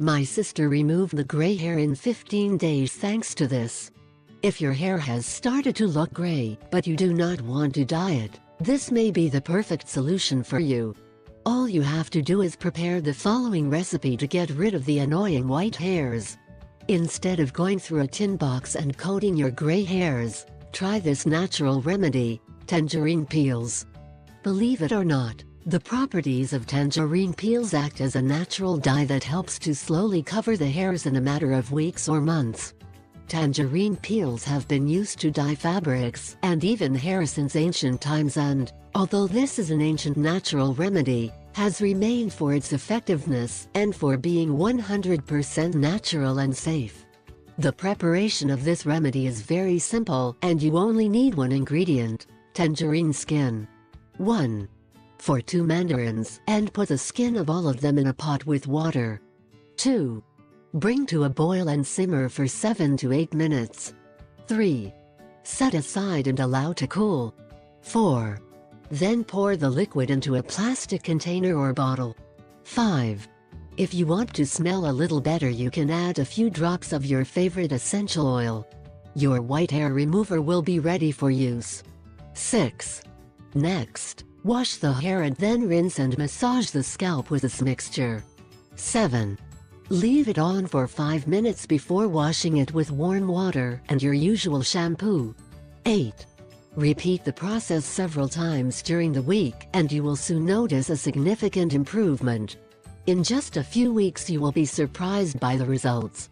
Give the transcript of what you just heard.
My sister removed the gray hair in 15 days thanks to this. If your hair has started to look gray, but you do not want to dye it, this may be the perfect solution for you. All you have to do is prepare the following recipe to get rid of the annoying white hairs. Instead of going through a tin box and coating your gray hairs, try this natural remedy, tangerine peels. Believe it or not, the properties of tangerine peels act as a natural dye that helps to slowly cover the hairs in a matter of weeks or months. Tangerine peels have been used to dye fabrics and even hair since ancient times and, although this is an ancient natural remedy, has remained for its effectiveness and for being 100% natural and safe. The preparation of this remedy is very simple and you only need one ingredient, tangerine skin. 1. For 2 mandarins and put the skin of all of them in a pot with water. 2. Bring to a boil and simmer for 7 to 8 minutes. 3. Set aside and allow to cool. 4. Then pour the liquid into a plastic container or bottle. 5. If you want to smell a little better, you can add a few drops of your favorite essential oil. Your white hair remover will be ready for use. 6. Next, wash the hair and then rinse and massage the scalp with this mixture. 7. Leave it on for 5 minutes before washing it with warm water and your usual shampoo. 8. Repeat the process several times during the week and you will soon notice a significant improvement. In just a few weeks you will be surprised by the results.